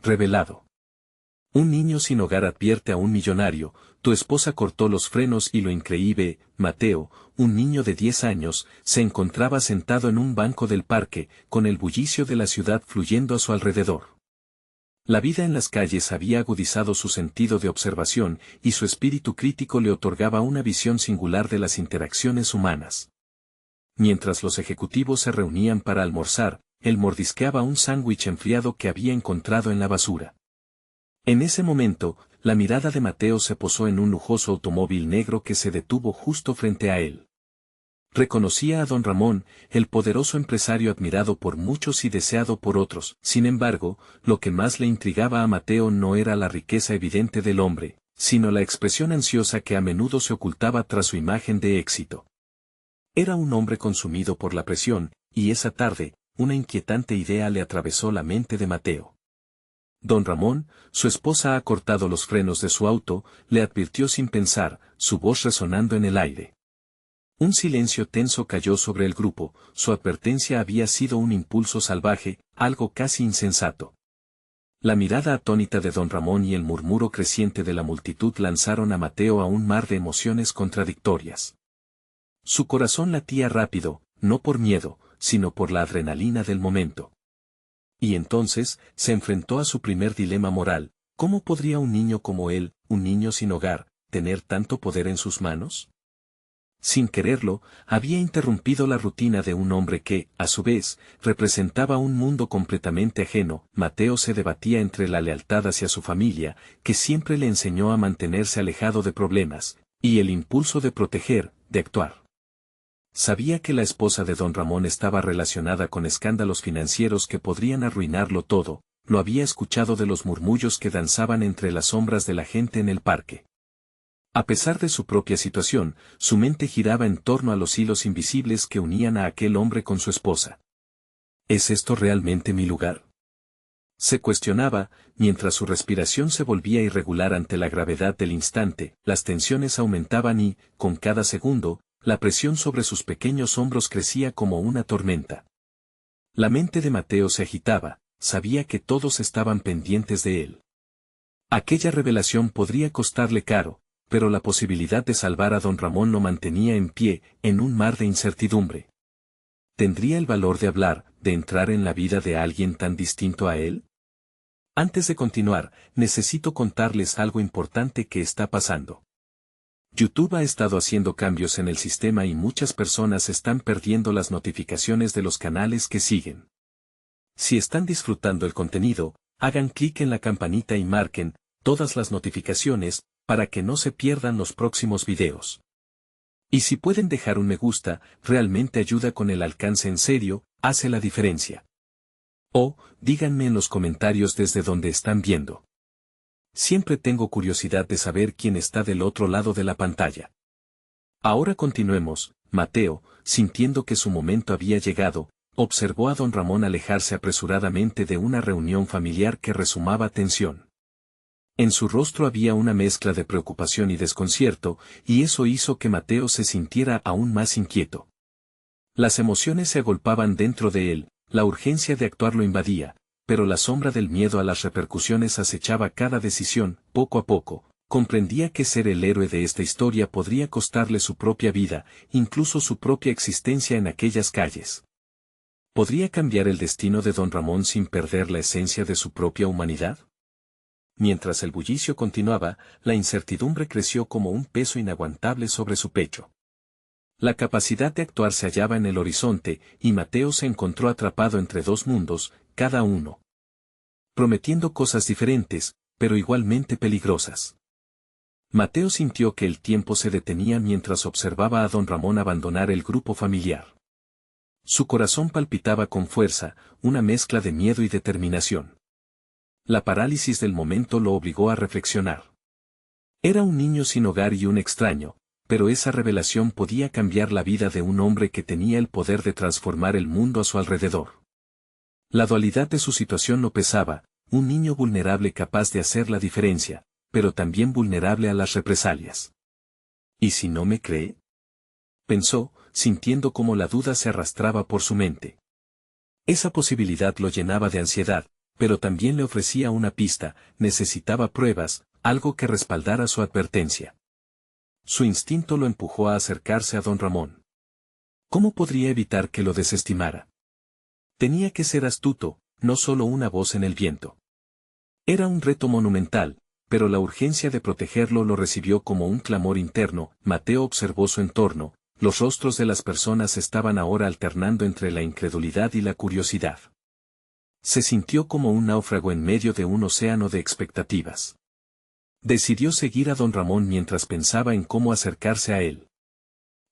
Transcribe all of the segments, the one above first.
revelado. Un niño sin hogar advierte a un millonario, tu esposa cortó los frenos y lo increíble, Mateo, un niño de 10 años, se encontraba sentado en un banco del parque, con el bullicio de la ciudad fluyendo a su alrededor. La vida en las calles había agudizado su sentido de observación y su espíritu crítico le otorgaba una visión singular de las interacciones humanas. Mientras los ejecutivos se reunían para almorzar, él mordisqueaba un sándwich enfriado que había encontrado en la basura. En ese momento, la mirada de Mateo se posó en un lujoso automóvil negro que se detuvo justo frente a él. Reconocía a don Ramón, el poderoso empresario admirado por muchos y deseado por otros. Sin embargo, lo que más le intrigaba a Mateo no era la riqueza evidente del hombre, sino la expresión ansiosa que a menudo se ocultaba tras su imagen de éxito. Era un hombre consumido por la presión, y esa tarde, una inquietante idea le atravesó la mente de Mateo. Don Ramón, su esposa ha cortado los frenos de su auto, le advirtió sin pensar, su voz resonando en el aire. Un silencio tenso cayó sobre el grupo, su advertencia había sido un impulso salvaje, algo casi insensato. La mirada atónita de don Ramón y el murmuro creciente de la multitud lanzaron a Mateo a un mar de emociones contradictorias. Su corazón latía rápido, no por miedo, sino por la adrenalina del momento. Y entonces, se enfrentó a su primer dilema moral: ¿cómo podría un niño como él, un niño sin hogar, tener tanto poder en sus manos? Sin quererlo, había interrumpido la rutina de un hombre que, a su vez, representaba un mundo completamente ajeno. Mateo se debatía entre la lealtad hacia su familia, que siempre le enseñó a mantenerse alejado de problemas, y el impulso de proteger, de actuar. Sabía que la esposa de don Ramón estaba relacionada con escándalos financieros que podrían arruinarlo todo, lo había escuchado de los murmullos que danzaban entre las sombras de la gente en el parque. A pesar de su propia situación, su mente giraba en torno a los hilos invisibles que unían a aquel hombre con su esposa. ¿Es esto realmente mi lugar?, se cuestionaba, mientras su respiración se volvía irregular ante la gravedad del instante. Las tensiones aumentaban y, con cada segundo, la presión sobre sus pequeños hombros crecía como una tormenta. La mente de Mateo se agitaba, sabía que todos estaban pendientes de él. Aquella revelación podría costarle caro, pero la posibilidad de salvar a don Ramón lo mantenía en pie, en un mar de incertidumbre. ¿Tendría el valor de hablar, de entrar en la vida de alguien tan distinto a él? Antes de continuar, necesito contarles algo importante que está pasando. YouTube ha estado haciendo cambios en el sistema y muchas personas están perdiendo las notificaciones de los canales que siguen. Si están disfrutando el contenido, hagan clic en la campanita y marquen todas las notificaciones para que no se pierdan los próximos videos. Y si pueden dejar un me gusta, realmente ayuda con el alcance, en serio, hace la diferencia. O, díganme en los comentarios desde donde están viendo. Siempre tengo curiosidad de saber quién está del otro lado de la pantalla. Ahora continuemos. Mateo, sintiendo que su momento había llegado, observó a don Ramón alejarse apresuradamente de una reunión familiar que resumaba tensión. En su rostro había una mezcla de preocupación y desconcierto, y eso hizo que Mateo se sintiera aún más inquieto. Las emociones se agolpaban dentro de él, la urgencia de actuar lo invadía, pero la sombra del miedo a las repercusiones acechaba cada decisión. Poco a poco, comprendía que ser el héroe de esta historia podría costarle su propia vida, incluso su propia existencia en aquellas calles. ¿Podría cambiar el destino de don Ramón sin perder la esencia de su propia humanidad? Mientras el bullicio continuaba, la incertidumbre creció como un peso inaguantable sobre su pecho. La capacidad de actuar se hallaba en el horizonte, y Mateo se encontró atrapado entre dos mundos, cada uno prometiendo cosas diferentes, pero igualmente peligrosas. Mateo sintió que el tiempo se detenía mientras observaba a don Ramón abandonar el grupo familiar. Su corazón palpitaba con fuerza, una mezcla de miedo y determinación. La parálisis del momento lo obligó a reflexionar. Era un niño sin hogar y un extraño, pero esa revelación podía cambiar la vida de un hombre que tenía el poder de transformar el mundo a su alrededor. La dualidad de su situación lo pesaba, un niño vulnerable capaz de hacer la diferencia, pero también vulnerable a las represalias. ¿Y si no me cree?, pensó, sintiendo cómo la duda se arrastraba por su mente. Esa posibilidad lo llenaba de ansiedad, pero también le ofrecía una pista, necesitaba pruebas, algo que respaldara su advertencia. Su instinto lo empujó a acercarse a don Ramón. ¿Cómo podría evitar que lo desestimara? Tenía que ser astuto, no solo una voz en el viento. Era un reto monumental, pero la urgencia de protegerlo lo recibió como un clamor interno. Mateo observó su entorno, los rostros de las personas estaban ahora alternando entre la incredulidad y la curiosidad. Se sintió como un náufrago en medio de un océano de expectativas. Decidió seguir a don Ramón mientras pensaba en cómo acercarse a él.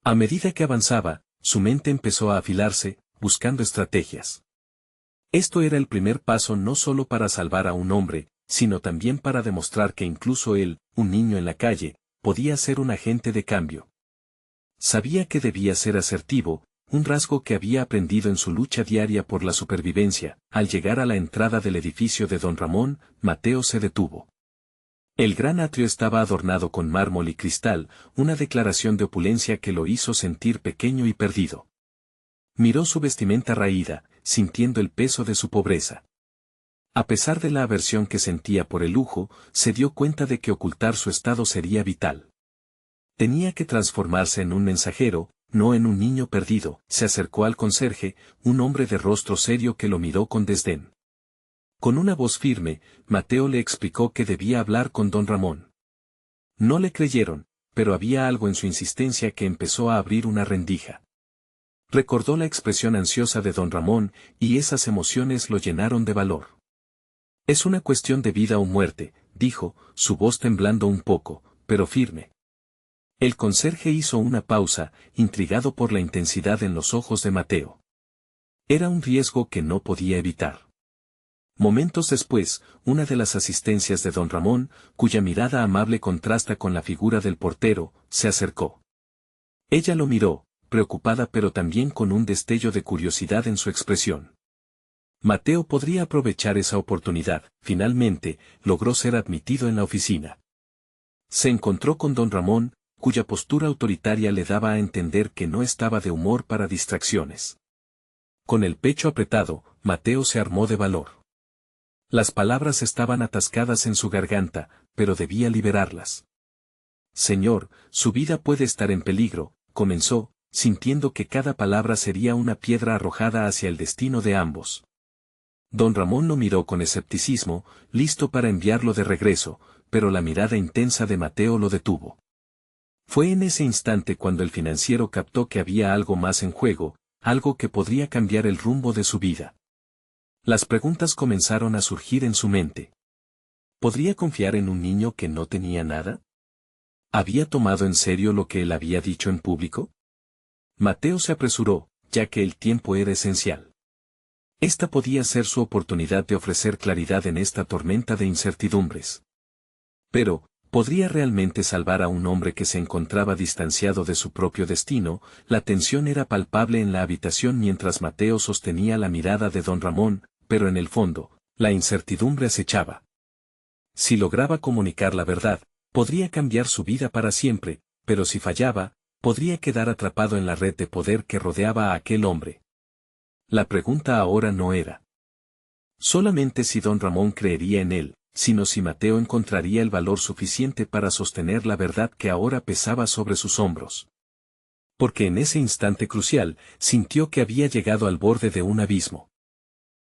A medida que avanzaba, su mente empezó a afilarse, buscando estrategias. Esto era el primer paso no solo para salvar a un hombre, sino también para demostrar que incluso él, un niño en la calle, podía ser un agente de cambio. Sabía que debía ser asertivo, un rasgo que había aprendido en su lucha diaria por la supervivencia. Al llegar a la entrada del edificio de don Ramón, Mateo se detuvo. El gran atrio estaba adornado con mármol y cristal, una declaración de opulencia que lo hizo sentir pequeño y perdido. Miró su vestimenta raída, sintiendo el peso de su pobreza. A pesar de la aversión que sentía por el lujo, se dio cuenta de que ocultar su estado sería vital. Tenía que transformarse en un mensajero, no en un niño perdido. Se acercó al conserje, un hombre de rostro serio que lo miró con desdén. Con una voz firme, Mateo le explicó que debía hablar con don Ramón. No le creyeron, pero había algo en su insistencia que empezó a abrir una rendija. Recordó la expresión ansiosa de don Ramón, y esas emociones lo llenaron de valor. Es una cuestión de vida o muerte, dijo, su voz temblando un poco, pero firme. El conserje hizo una pausa, intrigado por la intensidad en los ojos de Mateo. Era un riesgo que no podía evitar. Momentos después, una de las asistencias de don Ramón, cuya mirada amable contrasta con la figura del portero, se acercó. Ella lo miró, preocupada pero también con un destello de curiosidad en su expresión. Mateo podría aprovechar esa oportunidad. Finalmente, logró ser admitido en la oficina. Se encontró con don Ramón, cuya postura autoritaria le daba a entender que no estaba de humor para distracciones. Con el pecho apretado, Mateo se armó de valor. Las palabras estaban atascadas en su garganta, pero debía liberarlas. Señor, su vida puede estar en peligro, comenzó, sintiendo que cada palabra sería una piedra arrojada hacia el destino de ambos. Don Ramón lo miró con escepticismo, listo para enviarlo de regreso, pero la mirada intensa de Mateo lo detuvo. Fue en ese instante cuando el financiero captó que había algo más en juego, algo que podría cambiar el rumbo de su vida. Las preguntas comenzaron a surgir en su mente. ¿Podría confiar en un niño que no tenía nada? ¿Había tomado en serio lo que él había dicho en público? Mateo se apresuró, ya que el tiempo era esencial. Esta podía ser su oportunidad de ofrecer claridad en esta tormenta de incertidumbres. Pero, ¿podría realmente salvar a un hombre que se encontraba distanciado de su propio destino? La tensión era palpable en la habitación mientras Mateo sostenía la mirada de don Ramón, pero en el fondo, la incertidumbre acechaba. Si lograba comunicar la verdad, podría cambiar su vida para siempre, pero si fallaba, podría quedar atrapado en la red de poder que rodeaba a aquel hombre. La pregunta ahora no era solamente si don Ramón creería en él, sino si Mateo encontraría el valor suficiente para sostener la verdad que ahora pesaba sobre sus hombros. Porque en ese instante crucial, sintió que había llegado al borde de un abismo.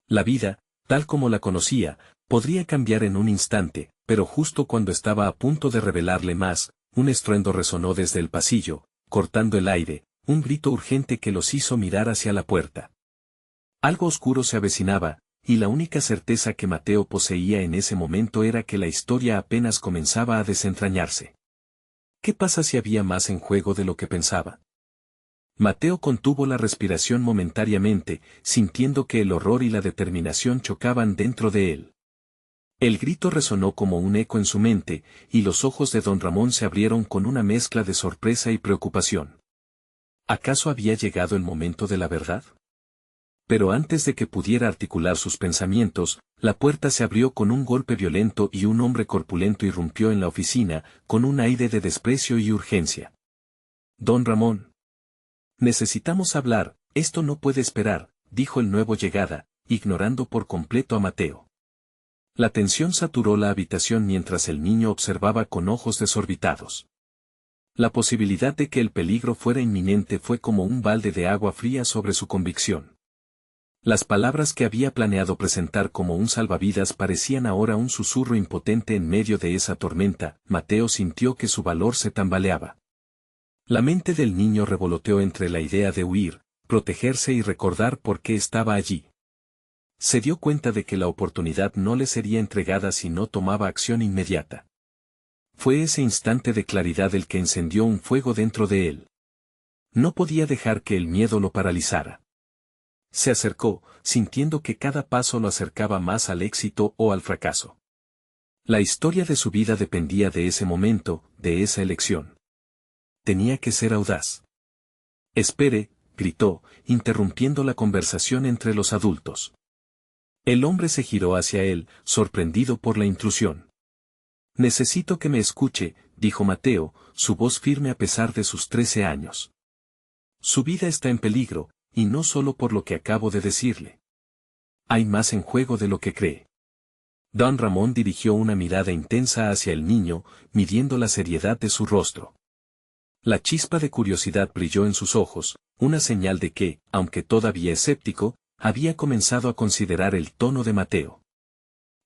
La vida, tal como la conocía, podría cambiar en un instante, pero justo cuando estaba a punto de revelarle más, un estruendo resonó desde el pasillo, cortando el aire, un grito urgente que los hizo mirar hacia la puerta. Algo oscuro se avecinaba, y la única certeza que Mateo poseía en ese momento era que la historia apenas comenzaba a desentrañarse. ¿Qué pasa si había más en juego de lo que pensaba? Mateo contuvo la respiración momentáneamente, sintiendo que el horror y la determinación chocaban dentro de él. El grito resonó como un eco en su mente, y los ojos de don Ramón se abrieron con una mezcla de sorpresa y preocupación. ¿Acaso había llegado el momento de la verdad? Pero antes de que pudiera articular sus pensamientos, la puerta se abrió con un golpe violento y un hombre corpulento irrumpió en la oficina, con un aire de desprecio y urgencia. Don Ramón. Necesitamos hablar, esto no puede esperar, dijo el nuevo llegada, ignorando por completo a Mateo. La tensión saturó la habitación mientras el niño observaba con ojos desorbitados. La posibilidad de que el peligro fuera inminente fue como un balde de agua fría sobre su convicción. Las palabras que había planeado presentar como un salvavidas parecían ahora un susurro impotente en medio de esa tormenta. Mateo sintió que su valor se tambaleaba. La mente del niño revoloteó entre la idea de huir, protegerse y recordar por qué estaba allí. Se dio cuenta de que la oportunidad no le sería entregada si no tomaba acción inmediata. Fue ese instante de claridad el que encendió un fuego dentro de él. No podía dejar que el miedo lo paralizara. Se acercó, sintiendo que cada paso lo acercaba más al éxito o al fracaso. La historia de su vida dependía de ese momento, de esa elección. Tenía que ser audaz. «Espere», gritó, interrumpiendo la conversación entre los adultos. El hombre se giró hacia él, sorprendido por la intrusión. «Necesito que me escuche», dijo Mateo, su voz firme a pesar de sus 13 años. «Su vida está en peligro, y no solo por lo que acabo de decirle. Hay más en juego de lo que cree». Don Ramón dirigió una mirada intensa hacia el niño, midiendo la seriedad de su rostro. La chispa de curiosidad brilló en sus ojos, una señal de que, aunque todavía escéptico, había comenzado a considerar el tono de Mateo.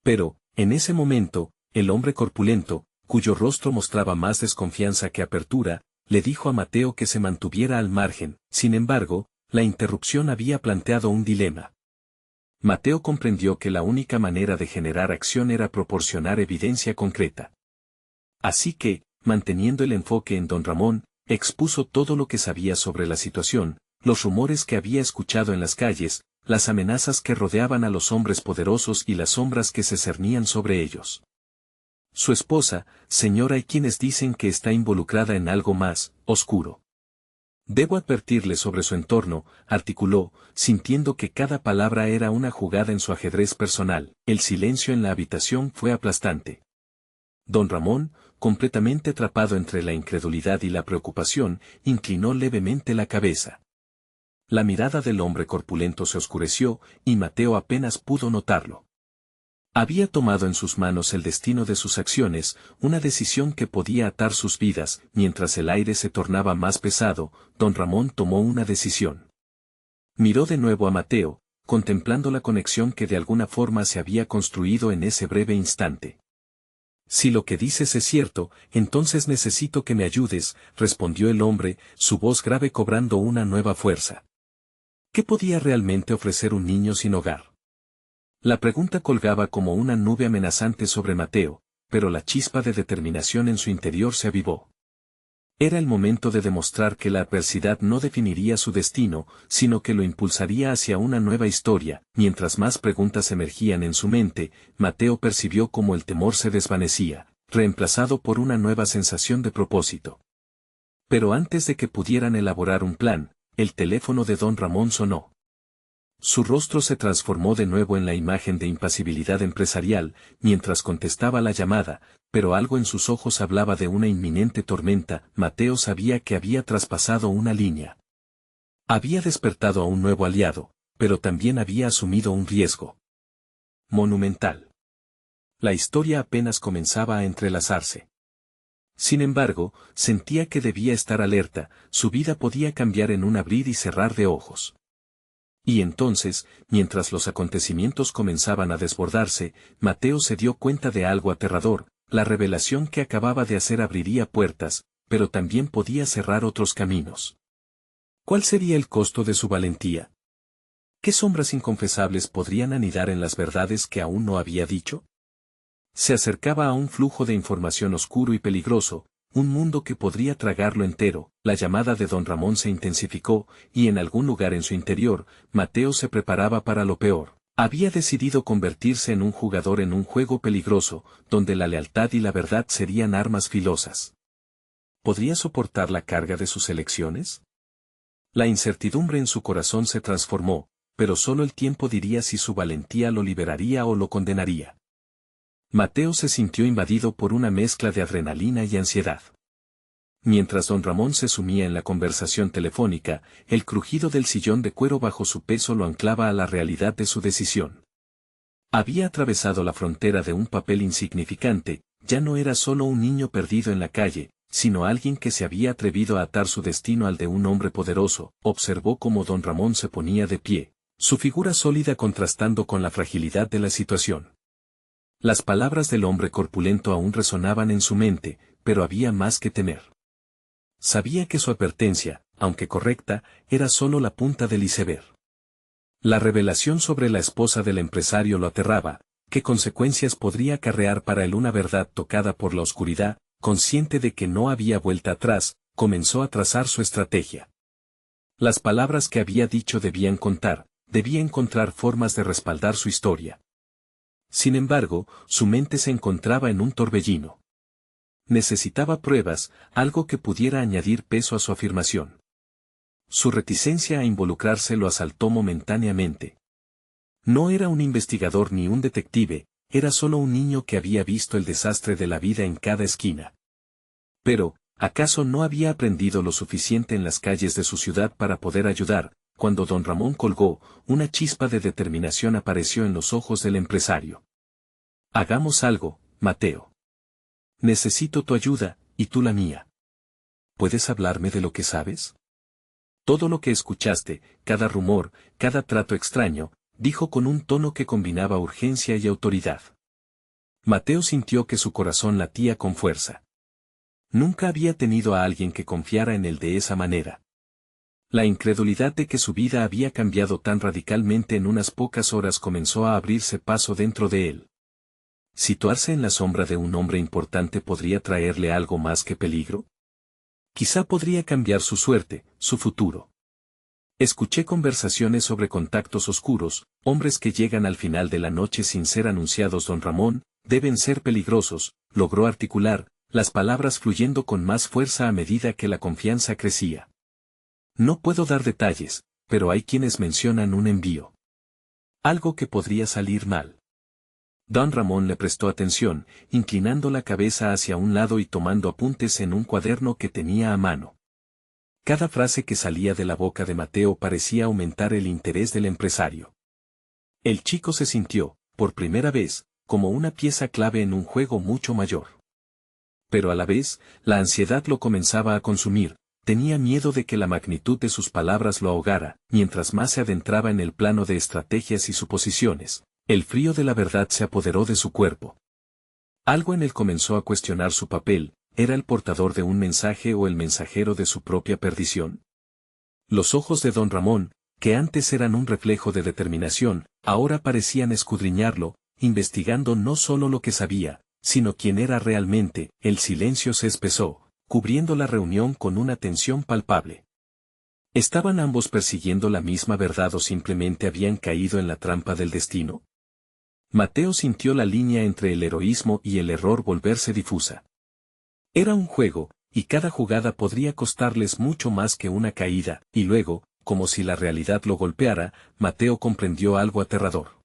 Pero, en ese momento, el hombre corpulento, cuyo rostro mostraba más desconfianza que apertura, le dijo a Mateo que se mantuviera al margen. Sin embargo, la interrupción había planteado un dilema. Mateo comprendió que la única manera de generar acción era proporcionar evidencia concreta. Así que, manteniendo el enfoque en don Ramón, expuso todo lo que sabía sobre la situación, los rumores que había escuchado en las calles, las amenazas que rodeaban a los hombres poderosos y las sombras que se cernían sobre ellos. Su esposa, señora, hay quienes dicen que está involucrada en algo más oscuro. Debo advertirle sobre su entorno, articuló, sintiendo que cada palabra era una jugada en su ajedrez personal. El silencio en la habitación fue aplastante. Don Ramón, completamente atrapado entre la incredulidad y la preocupación, inclinó levemente la cabeza. La mirada del hombre corpulento se oscureció, y Mateo apenas pudo notarlo. Había tomado en sus manos el destino de sus acciones, una decisión que podía atar sus vidas. Mientras el aire se tornaba más pesado, don Ramón tomó una decisión. Miró de nuevo a Mateo, contemplando la conexión que de alguna forma se había construido en ese breve instante. «Si lo que dices es cierto, entonces necesito que me ayudes», respondió el hombre, su voz grave cobrando una nueva fuerza. ¿Qué podía realmente ofrecer un niño sin hogar? La pregunta colgaba como una nube amenazante sobre Mateo, pero la chispa de determinación en su interior se avivó. Era el momento de demostrar que la adversidad no definiría su destino, sino que lo impulsaría hacia una nueva historia. Mientras más preguntas emergían en su mente, Mateo percibió cómo el temor se desvanecía, reemplazado por una nueva sensación de propósito. Pero antes de que pudieran elaborar un plan, el teléfono de don Ramón sonó. Su rostro se transformó de nuevo en la imagen de impasibilidad empresarial, mientras contestaba la llamada, pero algo en sus ojos hablaba de una inminente tormenta. Mateo sabía que había traspasado una línea. Había despertado a un nuevo aliado, pero también había asumido un riesgo monumental. La historia apenas comenzaba a entrelazarse. Sin embargo, sentía que debía estar alerta, su vida podía cambiar en un abrir y cerrar de ojos. Y entonces, mientras los acontecimientos comenzaban a desbordarse, Mateo se dio cuenta de algo aterrador. La revelación que acababa de hacer abriría puertas, pero también podía cerrar otros caminos. ¿Cuál sería el costo de su valentía? ¿Qué sombras inconfesables podrían anidar en las verdades que aún no había dicho? Se acercaba a un flujo de información oscuro y peligroso, un mundo que podría tragarlo entero. La llamada de don Ramón se intensificó, y en algún lugar en su interior, Mateo se preparaba para lo peor. Había decidido convertirse en un jugador en un juego peligroso, donde la lealtad y la verdad serían armas filosas. ¿Podría soportar la carga de sus elecciones? La incertidumbre en su corazón se transformó, pero solo el tiempo diría si su valentía lo liberaría o lo condenaría. Mateo se sintió invadido por una mezcla de adrenalina y ansiedad. Mientras don Ramón se sumía en la conversación telefónica, el crujido del sillón de cuero bajo su peso lo anclaba a la realidad de su decisión. Había atravesado la frontera de un papel insignificante, ya no era solo un niño perdido en la calle, sino alguien que se había atrevido a atar su destino al de un hombre poderoso. Observó cómo don Ramón se ponía de pie, su figura sólida contrastando con la fragilidad de la situación. Las palabras del hombre corpulento aún resonaban en su mente, pero había más que temer. Sabía que su advertencia, aunque correcta, era solo la punta del iceberg. La revelación sobre la esposa del empresario lo aterraba. ¿Qué consecuencias podría acarrear para él una verdad tocada por la oscuridad? Consciente de que no había vuelta atrás, comenzó a trazar su estrategia. Las palabras que había dicho debían contar, debía encontrar formas de respaldar su historia. Sin embargo, su mente se encontraba en un torbellino. Necesitaba pruebas, algo que pudiera añadir peso a su afirmación. Su reticencia a involucrarse lo asaltó momentáneamente. No era un investigador ni un detective, era solo un niño que había visto el desastre de la vida en cada esquina. Pero, ¿acaso no había aprendido lo suficiente en las calles de su ciudad para poder ayudar? Cuando don Ramón colgó, una chispa de determinación apareció en los ojos del empresario. Hagamos algo, Mateo. Necesito tu ayuda, y tú la mía. ¿Puedes hablarme de lo que sabes? Todo lo que escuchaste, cada rumor, cada trato extraño, dijo con un tono que combinaba urgencia y autoridad. Mateo sintió que su corazón latía con fuerza. Nunca había tenido a alguien que confiara en él de esa manera. La incredulidad de que su vida había cambiado tan radicalmente en unas pocas horas comenzó a abrirse paso dentro de él. ¿Situarse en la sombra de un hombre importante podría traerle algo más que peligro? Quizá podría cambiar su suerte, su futuro. Escuché conversaciones sobre contactos oscuros, hombres que llegan al final de la noche sin ser anunciados. Don Ramón, deben ser peligrosos, logró articular, las palabras fluyendo con más fuerza a medida que la confianza crecía. No puedo dar detalles, pero hay quienes mencionan un envío. Algo que podría salir mal. Don Ramón le prestó atención, inclinando la cabeza hacia un lado y tomando apuntes en un cuaderno que tenía a mano. Cada frase que salía de la boca de Mateo parecía aumentar el interés del empresario. El chico se sintió, por primera vez, como una pieza clave en un juego mucho mayor. Pero a la vez, la ansiedad lo comenzaba a consumir, tenía miedo de que la magnitud de sus palabras lo ahogara. Mientras más se adentraba en el plano de estrategias y suposiciones, el frío de la verdad se apoderó de su cuerpo. Algo en él comenzó a cuestionar su papel. ¿Era el portador de un mensaje o el mensajero de su propia perdición? Los ojos de don Ramón, que antes eran un reflejo de determinación, ahora parecían escudriñarlo, investigando no solo lo que sabía, sino quién era realmente. El silencio se espesó, cubriendo la reunión con una tensión palpable. ¿Estaban ambos persiguiendo la misma verdad o simplemente habían caído en la trampa del destino? Mateo sintió la línea entre el heroísmo y el error volverse difusa. Era un juego, y cada jugada podría costarles mucho más que una caída, y luego, como si la realidad lo golpeara, Mateo comprendió algo aterrador.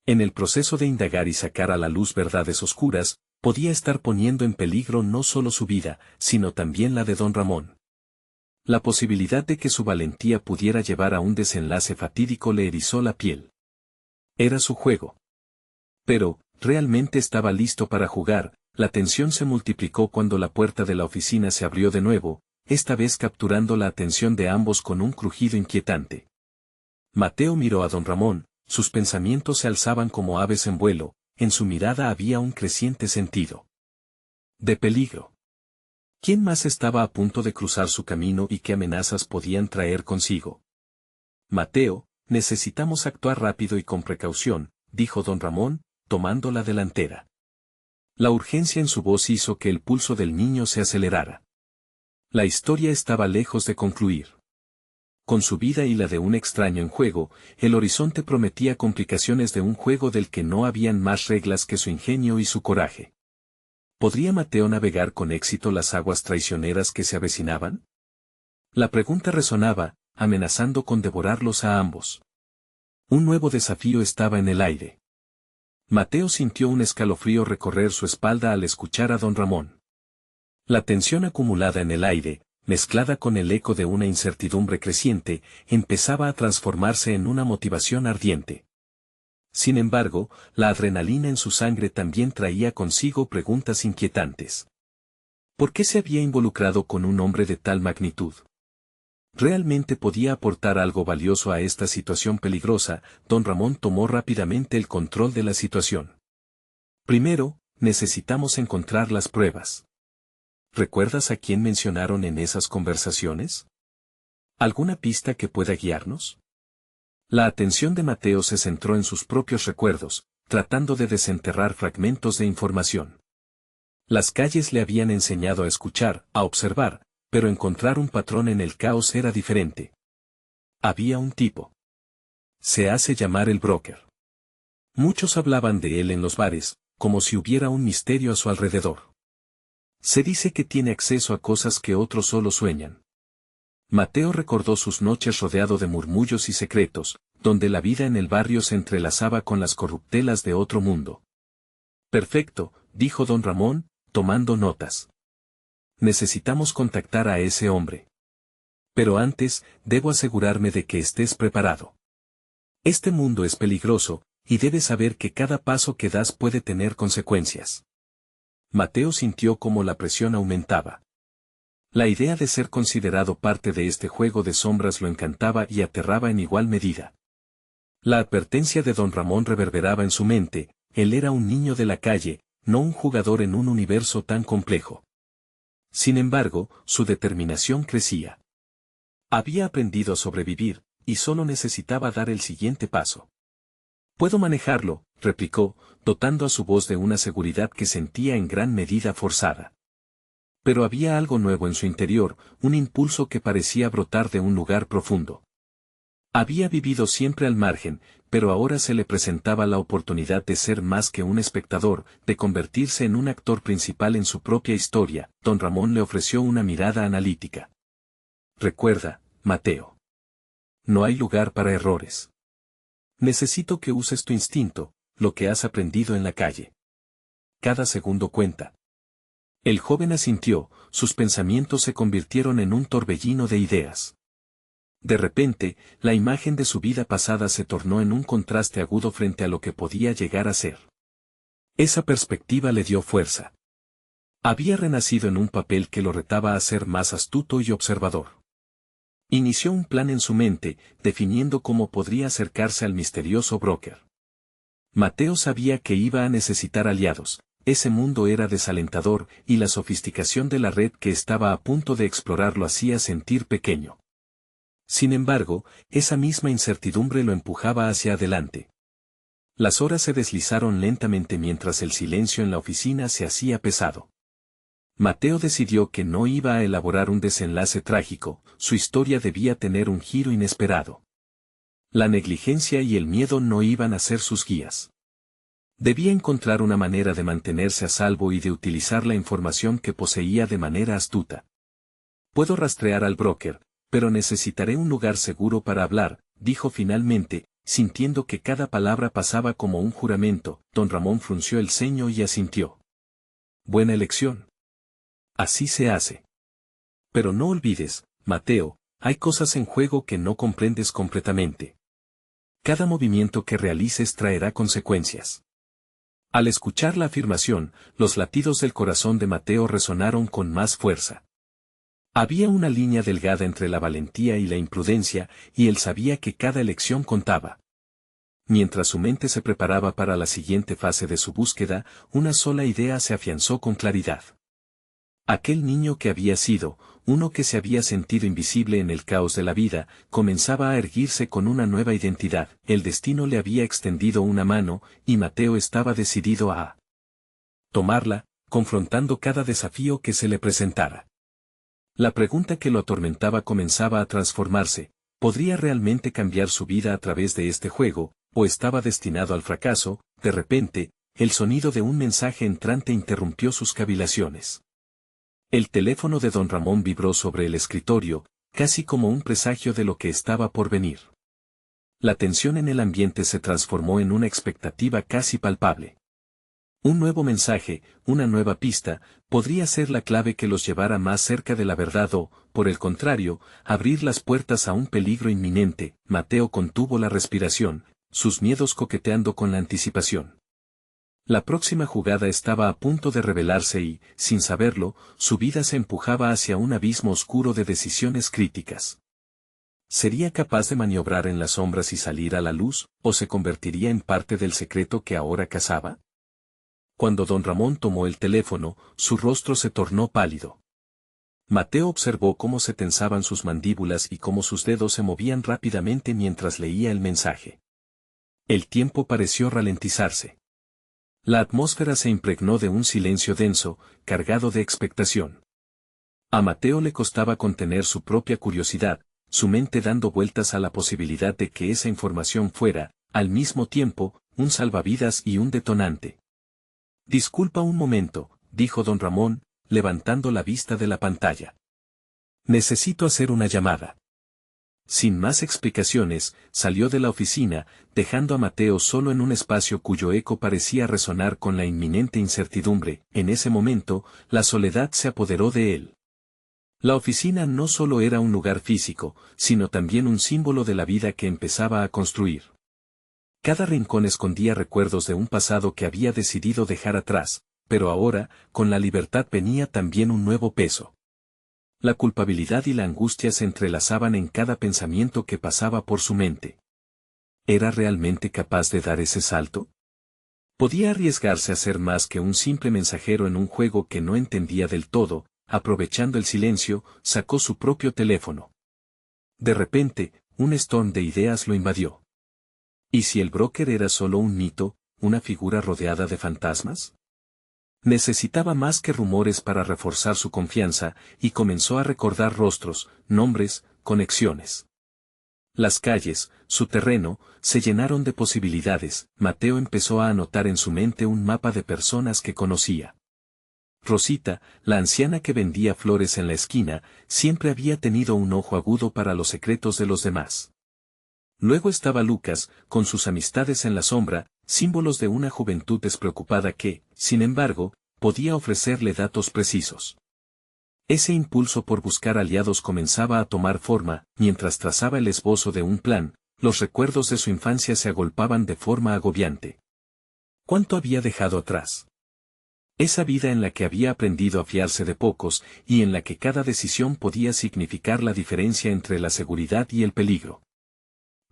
En el proceso de indagar y sacar a la luz verdades oscuras, podía estar poniendo en peligro no solo su vida, sino también la de don Ramón. La posibilidad de que su valentía pudiera llevar a un desenlace fatídico le erizó la piel. Era su juego. Pero, ¿realmente estaba listo para jugar? La tensión se multiplicó cuando la puerta de la oficina se abrió de nuevo, esta vez capturando la atención de ambos con un crujido inquietante. Mateo miró a don Ramón, sus pensamientos se alzaban como aves en vuelo, en su mirada había un creciente sentido de peligro. ¿Quién más estaba a punto de cruzar su camino y qué amenazas podían traer consigo? Mateo, necesitamos actuar rápido y con precaución, dijo don Ramón, tomando la delantera. La urgencia en su voz hizo que el pulso del niño se acelerara. La historia estaba lejos de concluir. Con su vida y la de un extraño en juego, el horizonte prometía complicaciones de un juego del que no habían más reglas que su ingenio y su coraje. ¿Podría Mateo navegar con éxito las aguas traicioneras que se avecinaban? La pregunta resonaba, amenazando con devorarlos a ambos. Un nuevo desafío estaba en el aire. Mateo sintió un escalofrío recorrer su espalda al escuchar a don Ramón. La tensión acumulada en el aire, mezclada con el eco de una incertidumbre creciente, empezaba a transformarse en una motivación ardiente. Sin embargo, la adrenalina en su sangre también traía consigo preguntas inquietantes. ¿Por qué se había involucrado con un hombre de tal magnitud? ¿Realmente podía aportar algo valioso a esta situación peligrosa? Don Ramón tomó rápidamente el control de la situación. Primero, necesitamos encontrar las pruebas. ¿Recuerdas a quién mencionaron en esas conversaciones? ¿Alguna pista que pueda guiarnos? La atención de Mateo se centró en sus propios recuerdos, tratando de desenterrar fragmentos de información. Las calles le habían enseñado a escuchar, a observar, pero encontrar un patrón en el caos era diferente. Había un tipo. Se hace llamar el broker. Muchos hablaban de él en los bares, como si hubiera un misterio a su alrededor. Se dice que tiene acceso a cosas que otros solo sueñan. Mateo recordó sus noches rodeado de murmullos y secretos, donde la vida en el barrio se entrelazaba con las corruptelas de otro mundo. Perfecto, dijo don Ramón, tomando notas. Necesitamos contactar a ese hombre. Pero antes, debo asegurarme de que estés preparado. Este mundo es peligroso, y debes saber que cada paso que das puede tener consecuencias. Mateo sintió cómo la presión aumentaba. La idea de ser considerado parte de este juego de sombras lo encantaba y aterraba en igual medida. La advertencia de don Ramón reverberaba en su mente, él era un niño de la calle, no un jugador en un universo tan complejo. Sin embargo, su determinación crecía. Había aprendido a sobrevivir, y solo necesitaba dar el siguiente paso. «Puedo manejarlo», replicó, dotando a su voz de una seguridad que sentía en gran medida forzada. Pero había algo nuevo en su interior, un impulso que parecía brotar de un lugar profundo. Había vivido siempre al margen, pero ahora se le presentaba la oportunidad de ser más que un espectador, de convertirse en un actor principal en su propia historia. Don Ramón le ofreció una mirada analítica. «Recuerda, Mateo. No hay lugar para errores. Necesito que uses tu instinto, lo que has aprendido en la calle. Cada segundo cuenta». El joven asintió, sus pensamientos se convirtieron en un torbellino de ideas. De repente, la imagen de su vida pasada se tornó en un contraste agudo frente a lo que podía llegar a ser. Esa perspectiva le dio fuerza. Había renacido en un papel que lo retaba a ser más astuto y observador. Inició un plan en su mente, definiendo cómo podría acercarse al misterioso broker. Mateo sabía que iba a necesitar aliados. Ese mundo era desalentador, y la sofisticación de la red que estaba a punto de explorar lo hacía sentir pequeño. Sin embargo, esa misma incertidumbre lo empujaba hacia adelante. Las horas se deslizaron lentamente mientras el silencio en la oficina se hacía pesado. Mateo decidió que no iba a elaborar un desenlace trágico, su historia debía tener un giro inesperado. La negligencia y el miedo no iban a ser sus guías. Debía encontrar una manera de mantenerse a salvo y de utilizar la información que poseía de manera astuta. «Puedo rastrear al broker, pero necesitaré un lugar seguro para hablar», dijo finalmente, sintiendo que cada palabra pasaba como un juramento. Don Ramón frunció el ceño y asintió. «Buena elección. Así se hace. Pero no olvides, Mateo, hay cosas en juego que no comprendes completamente. Cada movimiento que realices traerá consecuencias». Al escuchar la afirmación, los latidos del corazón de Mateo resonaron con más fuerza. Había una línea delgada entre la valentía y la imprudencia, y él sabía que cada elección contaba. Mientras su mente se preparaba para la siguiente fase de su búsqueda, una sola idea se afianzó con claridad. Aquel niño que había sido, uno que se había sentido invisible en el caos de la vida, comenzaba a erguirse con una nueva identidad. El destino le había extendido una mano, y Mateo estaba decidido a tomarla, confrontando cada desafío que se le presentara. La pregunta que lo atormentaba comenzaba a transformarse: ¿podría realmente cambiar su vida a través de este juego, o estaba destinado al fracaso? De repente, el sonido de un mensaje entrante interrumpió sus cavilaciones. El teléfono de don Ramón vibró sobre el escritorio, casi como un presagio de lo que estaba por venir. La tensión en el ambiente se transformó en una expectativa casi palpable. Un nuevo mensaje, una nueva pista, podría ser la clave que los llevara más cerca de la verdad o, por el contrario, abrir las puertas a un peligro inminente. Mateo contuvo la respiración, sus miedos coqueteando con la anticipación. La próxima jugada estaba a punto de revelarse y, sin saberlo, su vida se empujaba hacia un abismo oscuro de decisiones críticas. ¿Sería capaz de maniobrar en las sombras y salir a la luz, o se convertiría en parte del secreto que ahora cazaba? Cuando don Ramón tomó el teléfono, su rostro se tornó pálido. Mateo observó cómo se tensaban sus mandíbulas y cómo sus dedos se movían rápidamente mientras leía el mensaje. El tiempo pareció ralentizarse. La atmósfera se impregnó de un silencio denso, cargado de expectación. A Mateo le costaba contener su propia curiosidad, su mente dando vueltas a la posibilidad de que esa información fuera, al mismo tiempo, un salvavidas y un detonante. Disculpa un momento, dijo don Ramón, levantando la vista de la pantalla. Necesito hacer una llamada. Sin más explicaciones, salió de la oficina, dejando a Mateo solo en un espacio cuyo eco parecía resonar con la inminente incertidumbre. En ese momento, la soledad se apoderó de él. La oficina no solo era un lugar físico, sino también un símbolo de la vida que empezaba a construir. Cada rincón escondía recuerdos de un pasado que había decidido dejar atrás, pero ahora, con la libertad venía también un nuevo peso. La culpabilidad y la angustia se entrelazaban en cada pensamiento que pasaba por su mente. ¿Era realmente capaz de dar ese salto? ¿Podía arriesgarse a ser más que un simple mensajero en un juego que no entendía del todo? Aprovechando el silencio, sacó su propio teléfono. De repente, un storm de ideas lo invadió. ¿Y si el broker era solo un mito, una figura rodeada de fantasmas? Necesitaba más que rumores para reforzar su confianza, y comenzó a recordar rostros, nombres, conexiones. Las calles, su terreno, se llenaron de posibilidades. Mateo empezó a anotar en su mente un mapa de personas que conocía. Rosita, la anciana que vendía flores en la esquina, siempre había tenido un ojo agudo para los secretos de los demás. Luego estaba Lucas, con sus amistades en la sombra, símbolos de una juventud despreocupada que, sin embargo, podía ofrecerle datos precisos. Ese impulso por buscar aliados comenzaba a tomar forma. Mientras trazaba el esbozo de un plan, los recuerdos de su infancia se agolpaban de forma agobiante. ¿Cuánto había dejado atrás? Esa vida en la que había aprendido a fiarse de pocos, y en la que cada decisión podía significar la diferencia entre la seguridad y el peligro.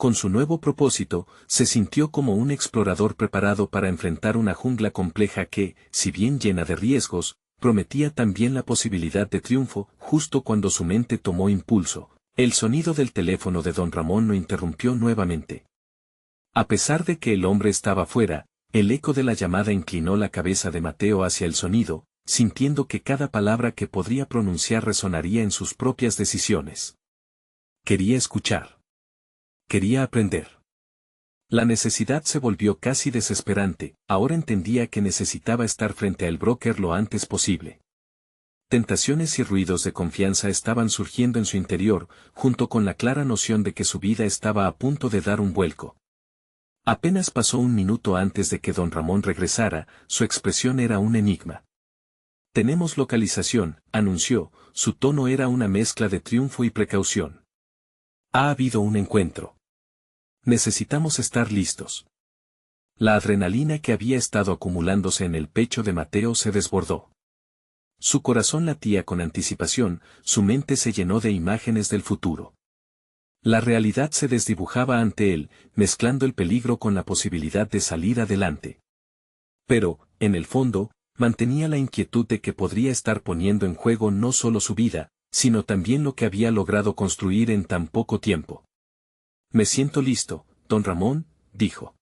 Con su nuevo propósito, se sintió como un explorador preparado para enfrentar una jungla compleja que, si bien llena de riesgos, prometía también la posibilidad de triunfo. Justo cuando su mente tomó impulso, el sonido del teléfono de don Ramón lo interrumpió nuevamente. A pesar de que el hombre estaba fuera, el eco de la llamada inclinó la cabeza de Mateo hacia el sonido, sintiendo que cada palabra que podría pronunciar resonaría en sus propias decisiones. Quería escuchar. Quería aprender. La necesidad se volvió casi desesperante. Ahora entendía que necesitaba estar frente al broker lo antes posible. Tentaciones y ruidos de confianza estaban surgiendo en su interior, junto con la clara noción de que su vida estaba a punto de dar un vuelco. Apenas pasó un minuto antes de que don Ramón regresara, su expresión era un enigma. Tenemos localización, anunció, su tono era una mezcla de triunfo y precaución. Ha habido un encuentro. Necesitamos estar listos. La adrenalina que había estado acumulándose en el pecho de Mateo se desbordó. Su corazón latía con anticipación, su mente se llenó de imágenes del futuro. La realidad se desdibujaba ante él, mezclando el peligro con la posibilidad de salir adelante. Pero, en el fondo, mantenía la inquietud de que podría estar poniendo en juego no solo su vida, sino también lo que había logrado construir en tan poco tiempo. Me siento listo, don Ramón, dijo.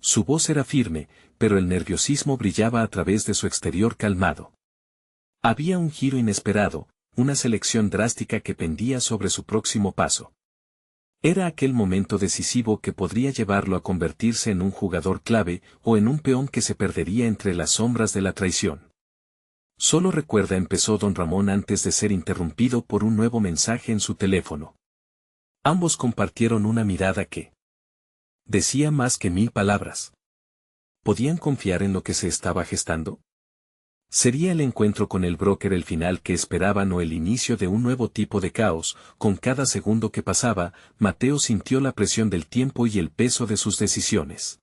Su voz era firme, pero el nerviosismo brillaba a través de su exterior calmado. Había un giro inesperado, una selección drástica que pendía sobre su próximo paso. Era aquel momento decisivo que podría llevarlo a convertirse en un jugador clave o en un peón que se perdería entre las sombras de la traición. Solo recuerda, empezó don Ramón antes de ser interrumpido por un nuevo mensaje en su teléfono. Ambos compartieron una mirada que decía más que 1000 palabras. ¿Podían confiar en lo que se estaba gestando? ¿Sería el encuentro con el broker el final que esperaban o el inicio de un nuevo tipo de caos? Con cada segundo que pasaba, Mateo sintió la presión del tiempo y el peso de sus decisiones.